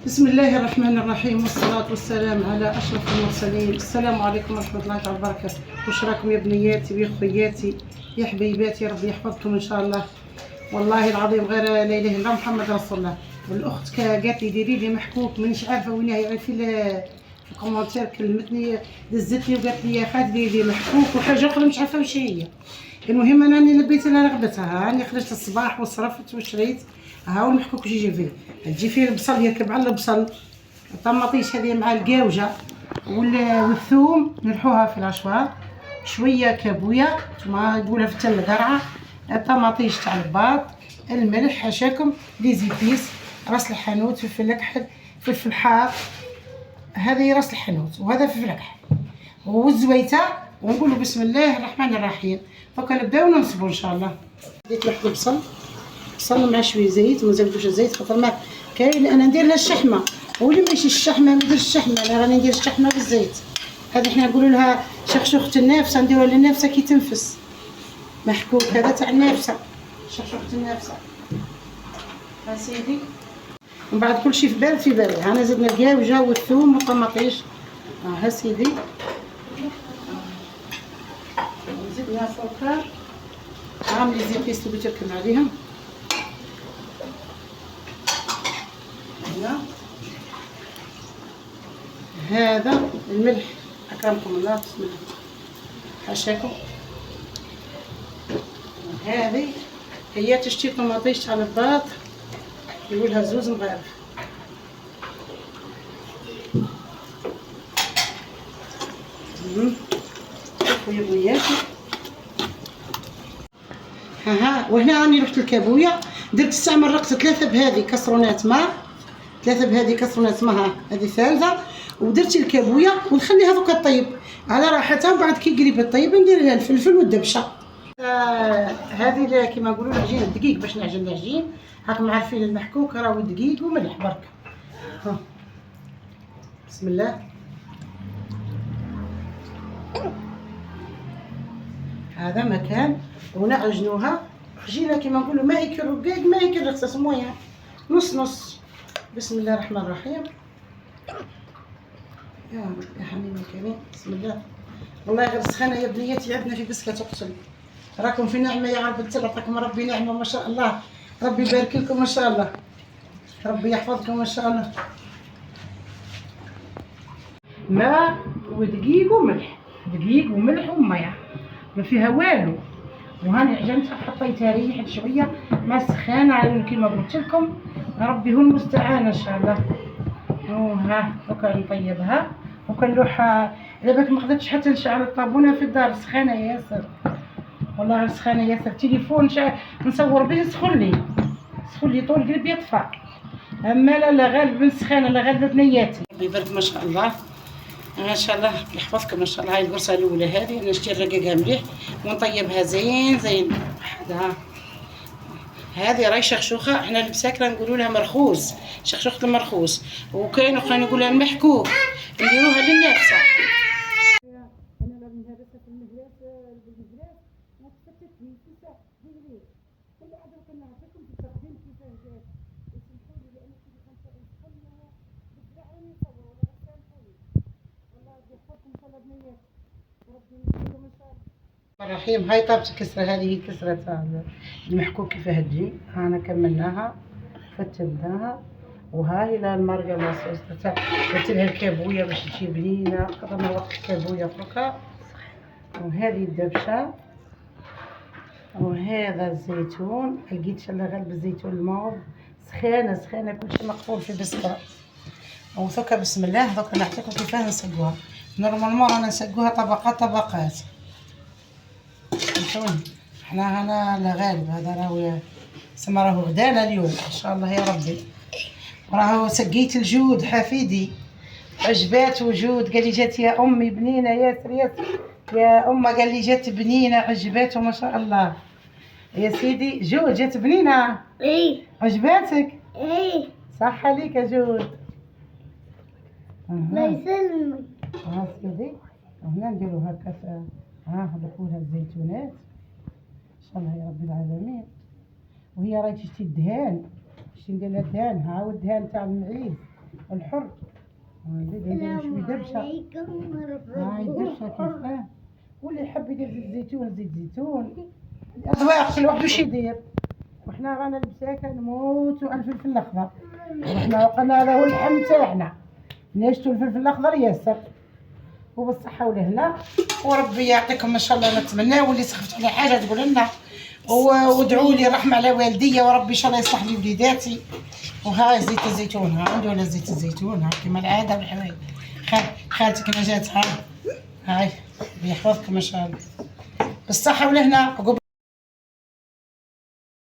بسم الله الرحمن الرحيم، والصلاة والسلام على أشرف المرسلين. السلام عليكم ورحمة الله تعالى وبركاته. وش راكم يا بنياتي ويا خوياتي يا حبيباتي؟ ربي يحفظكم إن شاء الله. والله العظيم غير لا إله إلا الله محمد رسول الله. والأخت قالت لي ديري لي محكوك، مانيش عارفة وين هي. في الكومنتير كلمتني، دزتني وقالت لي يا خالد ديري لي محكوك وحاجة أخرى مش عارفة وش هي. المهم أنا راني لبيت لها رغبتها، راني خرجت الصباح وصرفت وشريت. ها هو المحكوك واش يجي فيه؟ تجي فيه البصل، يركب على البصل، الطماطيش هذه مع الكاوجه والثوم، نلحوها في العشوار، شويه كابويه ما يقولها في التل قرعه، الطماطيش تاع الباط، الملح حاشاكم، لي زيتيس، راس الحانوت، فلفل اكحل، فلفل حار، هذه راس الحانوت وهذا فلفل اكحل والزويته، ونقولوا بسم الله الرحمن الرحيم. دوكا نبداو ننصبوا ان شاء الله. بديت نحط البصل مع شويه زيت، ما نزيدوش الزيت خاطر ما كاين. انا ندير لها الشحمه، واللي ماشي الشحمه ما يديرش الشحمه، انا راني ندير الشحمه بالزيت. هذه حنا نقولوا لها شخشوخه النافسه، نديروها للنافسه كي تنفس. محكوك هذا تاع النافسه، شخشوخه النافسه. ها سيدي، ومن بعد كلشي في بال في بالي. هنا زدنا الكاوجه والثوم والطماطيش. ها سيدي، زدنا السكر، عامل لي زيت اللي تركن عليهم. هذا الملح اكرمكم الله، بسم الله حاشاكم. هذه هي تشتي طماطيش تاع الباط، يقولها زوز مغارف. شوفوا يا بنياتي، ها وهنا راني رحت الكابويه، درت الساعه مرقت 3 بهذه كسرونات ماء، 3 بهذه كسرونات ماء، هذه ثالثه. ودرت الكابويه ونخليها دوكا طيب على راحتها، وبعد كي قريبه طيب ندير لها الفلفل والدبشه. هذه كيما نقولوا العجين الدقيق، باش نعجن العجين راكم عارفين المحكوك راهو دقيق وملح برك. بسم الله. هذا مكان ونعجنوها عجينه كيما نقولوا ما يكل رقيق ما يكل رخصص، مويه نص نص. بسم الله الرحمن الرحيم. يا حنين الكريم، بسم الله. والله غير سخانه يا بنياتي، عندنا في بسكه تقتل. راكم في نعمه يا رب، يعطيكم ربي نعمه ما شاء الله، ربي يبارك لكم ما شاء الله، ربي يحفظكم ما شاء الله. ماء ودقيق وملح، دقيق وملح وميه، ما فيها والو. وهاني عجنتها حطيتها ريحت شويه مع السخانه كيما قلت لكم. ربي هو المستعان ان شاء الله. وها دوكا نطيبها وكنلوحها. على بالك ما قدرتش حتى نشعل الطابونه في الدار، سخانه ياسر، والله سخانه ياسر. تليفون نصور به سخن لي طول قلبي يطفى. اما لا غالب من سخانه، لا غالب بنياتي. ربي يبارك ما شاء الله، ما شاء الله يحفظكم ما شاء الله. هاي القرصه الاولى هذه انا نشتي نرققها مليح ونطيبها زين زين وحدها. هذه راهي شخشوخه، احنا البساكره نقولوا لها مرخوز، شخشوخه المرخوز. وكاين اخرى نقول لها المحكوك، نديروها للنافسه. انا لا مهرسه في المهلاس بالمهلاس ما تفتتني في ساعه ديري كل عاده كنعطيكم في التقديم كيفاه جات. وسمحوا لي لان في 25 سنه بالزرع راني نصور، ولا سامحوني والله ربي يحفظكم ان شاء الله بنيات، وربي يسعدكم ان شاء الله. الرحيم. هاي طابت الكسره، هذه هي الكسره تاع المحكوك كيفاه تجي. هانا كملناها فتلناها. وهاي لا المرقه لاصوص درت لها الكابويه باش تجي بنينه، قطعنا وقت الكابويه فوقها. وهذه الدبشه، وهذا الزيتون، لقيت شلا غالب الزيتون الموف، سخانه سخانه كلشي مقفول في بسكه. وثوكا بسم الله دوكا نعطيكم كيفاه نسقوها. نورمالمون رانا نسقوها طبقات طبقات، فهمتوني. احنا هنا لا غالب هذا راهو سما راهو غدانا اليوم ان شاء الله يا ربي. راهو سقيت الجود حفيدي، عجبات وجود، قال لي جات يا امي بنينه ياسر ياسر يا امه، قال لي جات بنينه عجباته ما شاء الله. يا سيدي جود جات بنينه؟ اي. عجباتك؟ اي. صح عليك يا جود. الله يسلمك. ها سيدي، هنا نديرو هكا. ها نضيفولها الزيتونات ان شاء الله يا رب العالمين. وهي راهي تشتي الدهان، باش ندير لها الدهان. ها هو الدهان تاع المعيز، الحر شويه دبشه. هاي دبشه كيف واللي يحب يدير زيت زيتون زيت زيتون، الاذواق كل واحد وش يدير. وحنا رانا المساكن نموتو على الفلفل الاخضر، وحنا وقنا له اللحم تاعنا نشتو الفلفل الاخضر ياسر وبالصحه والهنا. وربي يعطيكم ان شاء الله. نتمنى واللي سخفت على حاجه تقول لنا، وادعوا لي رحمه على والديا، وربي ان شاء الله يصلح لي وليداتي. وهاي زيت الزيتون، ها عندي ولا زيت الزيتون، ها كما العاده والحوايج. خالتك ما جات، هاي يحفظكم ان شاء الله بالصحه والهنا.